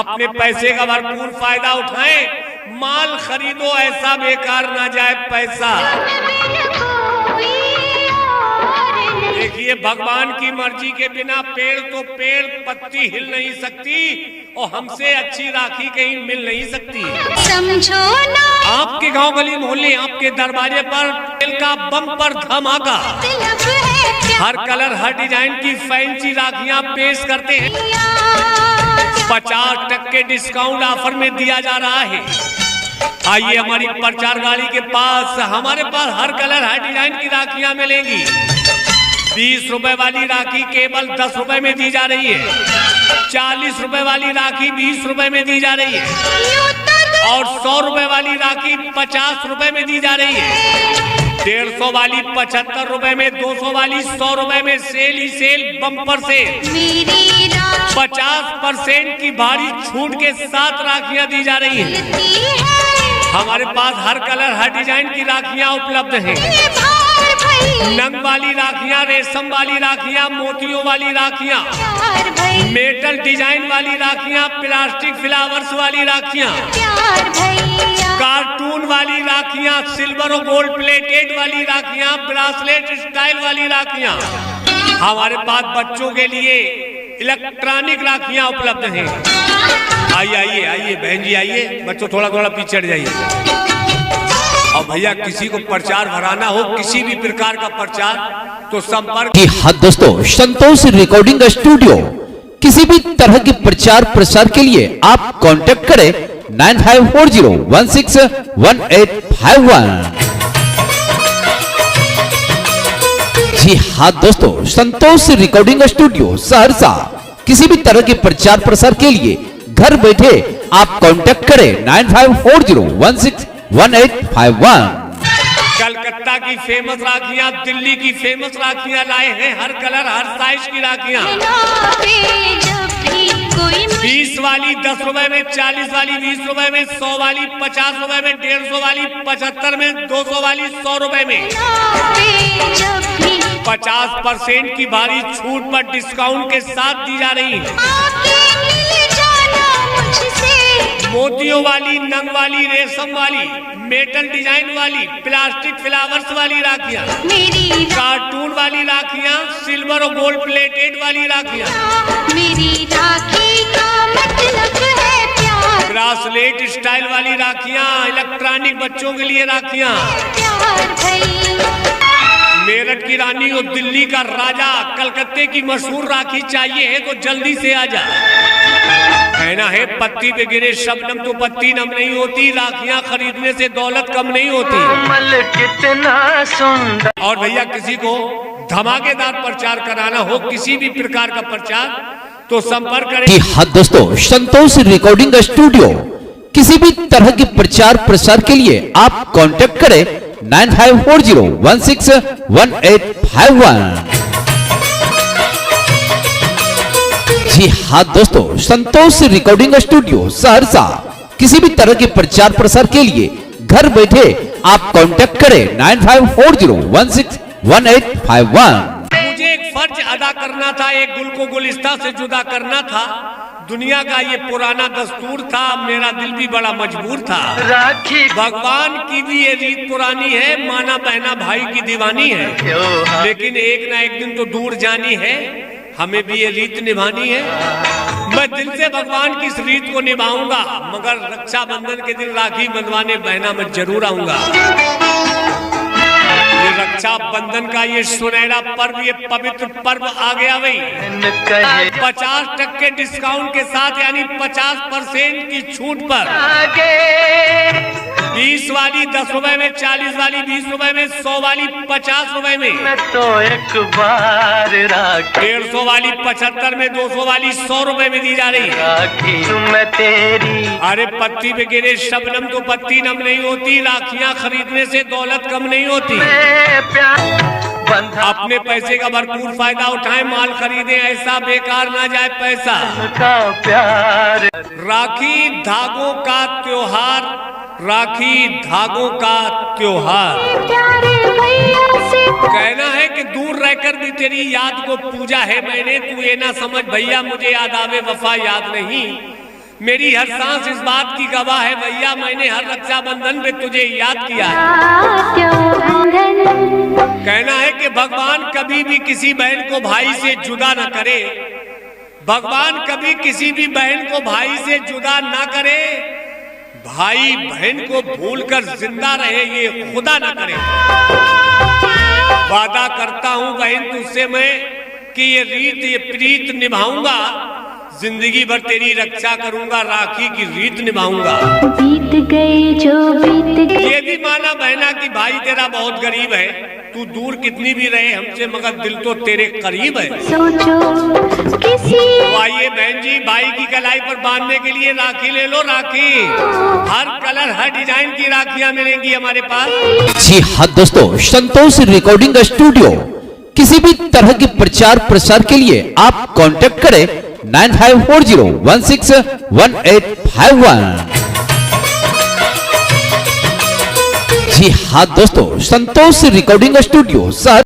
अपने पैसे का भरपूर फायदा उठाएं, माल खरीदो ऐसा बेकार ना जाए पैसा। देखिए, भगवान की मर्जी के बिना पेड़ तो पेड़, पत्ती हिल नहीं सकती और हमसे अच्छी राखी कहीं मिल नहीं सकती। समझो ना, आपके गांव गली मोहल्ले, आपके दरवाजे पर तेल का बम्पर धमाका, हर कलर हर डिजाइन की फैंसी राखियां पेश करते हैं। 50% डिस्काउंट ऑफर में दिया जा रहा है। आइए हमारी प्रचार गाड़ी के पास, हमारे पास हर कलर हर डिजाइन की राखियां मिलेंगी। 20 रुपए वाली राखी केवल 10 रुपए में दी जा रही है। 40 रुपए वाली राखी 20 रुपए में दी जा रही है और 100 रुपए वाली राखी 50 रुपए में दी जा रही है। 150 वाली 75 रुपए में, 200 वाली 100 रुपए में। सेल ही सेल, बम्पर से 50% की भारी छूट के साथ राखियां दी जा रही हैं। हमारे पास हर कलर हर डिजाइन की राखियां उपलब्ध हैं। नंग वाली राखियां, रेशम वाली राखियां, मोतियों वाली राखियां, मेटल डिजाइन वाली राखियां, प्लास्टिक फ्लावर्स वाली राखियां, कार्टून वाली राखियां, सिल्वर और गोल्ड प्लेटेड वाली राखियां, ब्रासलेट स्टाइल वाली राखियां। हमारे पास बच्चों के लिए इलेक्ट्रॉनिक राखियां उपलब्ध हैं। आइए आइए आइए बहन जी, आइए। बच्चों थोड़ा थोड़ा पीछे हट जाइए। और भैया, किसी को प्रचार भराना हो, किसी भी प्रकार का प्रचार, तो संपर्क। हाँ दोस्तों, संतोष रिकॉर्डिंग स्टूडियो, किसी भी तरह के प्रचार प्रसार के लिए आप कांटेक्ट करें 9540161851। जी हाँ दोस्तों, संतोष रिकॉर्डिंग स्टूडियो सहरसा, किसी भी तरह के प्रचार प्रसार के लिए घर बैठे आप कांटेक्ट करें 9540161851। कलकत्ता की फेमस राखियां, दिल्ली की फेमस राखियां लाए हैं, हर कलर हर साइज की राखियां। 20 वाली 10 रुपए में, 40 वाली 20 रुपए में, 100 वाली 50 रुपए में, 150 वाली 75 में, 200 वाली 100 रुपए में। 50% की भारी छूट पर डिस्काउंट के साथ दी जा रही है। मोतियों वाली, नंग वाली, रेशम वाली, मेटल डिजाइन वाली, प्लास्टिक फ्लावर्स वाली राखियां, कार्टून वाली राखियां, सिल्वर और गोल्ड प्लेटेड वाली राखियां, मेरी राखी का मतलब है प्यार, ब्रासलेट स्टाइल वाली राखियां, इलेक्ट्रॉनिक बच्चों के लिए राखियां। मेरठ की रानी और दिल्ली का राजा, कलकत्ते की मशहूर राखी चाहिए है तो जल्दी से आ जा। कहना है पत्ती पे गिरे शबनम तो पत्ती नम नहीं होती, राखियां खरीदने से दौलत कम नहीं होती। कितना सुंदर। और भैया, किसी को धमाकेदार प्रचार कराना हो, किसी भी प्रकार का प्रचार, तो संपर्क करें। हाँ दोस्तों, संतोष रिकॉर्डिंग स्टूडियो, किसी भी तरह के प्रचार प्रसार के लिए आप कांटेक्ट करें 9540161851। जी हाँ दोस्तों, संतोष रिकॉर्डिंग स्टूडियो सहरसा, किसी भी तरह के प्रचार प्रसार के लिए घर बैठे आप कांटेक्ट करें 9540161851। मुझे एक फर्ज अदा करना था, एक गुल को गुलिस्ता से जुदा करना था। दुनिया का ये पुराना दस्तूर था, मेरा दिल भी बड़ा मजबूर था। राखी भगवान की भी ये रीत पुरानी है, माना बहना भाई की दीवानी है, लेकिन एक ना एक दिन तो दूर जानी है, हमें भी ये रीत निभानी है। मैं दिल से भगवान की इस रीत को निभाऊंगा, मगर रक्षाबंधन के दिन राखी बंधवाने बहना मैं जरूर आऊंगा। ये रक्षाबंधन का ये सुनहरा पर्व, ये पवित्र पर्व आ गया भाई। 50% डिस्काउंट के साथ, यानी 50% की छूट पर 20 वाली 10 रुपए में, 40 वाली 20 रुपए में, 100 वाली 50 रुपए में, तो एक बार राखी 150 वाली 75 में, 200 वाली 100 रुपए में दी जा रही है। राखी मैं तेरी। अरे पत्ती पे गिरे शबनम तो पत्ती नम नहीं होती, राखियां खरीदने से दौलत कम नहीं होती। अपने पैसे का भरपूर फायदा उठाएं, माल खरीदें ऐसा बेकार ना जाए पैसा। का प्यार। राखी धागों का त्योहार, राखी धागों का त्योहार। कहना है कि दूर रहकर भी तेरी याद को पूजा है मैंने, तू ये ना समझ भैया मुझे याद आवे वफा याद नहीं। मेरी हर सांस इस बात की गवाह है भैया, मैंने हर रक्षाबंधन पे तुझे याद किया है। कहना है कि भगवान कभी भी किसी बहन को भाई से जुदा न करे, भगवान कभी किसी भी बहन को भाई से जुदा ना करे, भाई बहन को भूलकर जिंदा रहे ये खुदा ना करे। वादा करता हूं बहन तुझसे मैं कि ये रीत ये प्रीत निभाऊंगा, जिंदगी भर तेरी रक्षा करूंगा, राखी की रीत निभाऊंगा। बीत गए जो बीत गए। ये भी माना बहना कि भाई तेरा बहुत गरीब है, तू दूर कितनी भी रहे हमसे मगर दिल तो तेरे करीब है। सोचो किसी तो आइए बहन जी, भाई की कलाई पर बांधने के लिए राखी ले लो। राखी हर कलर हर डिजाइन की राखियां मिलेंगी हमारे पास। जी हाँ दोस्तों, संतोष रिकॉर्डिंग स्टूडियो। किसी भी तरह के प्रचार प्रसार के लिए आप कांटेक्ट करें 9540161851। जी हाँ दोस्तों, संतोष रिकॉर्डिंग स्टूडियो सर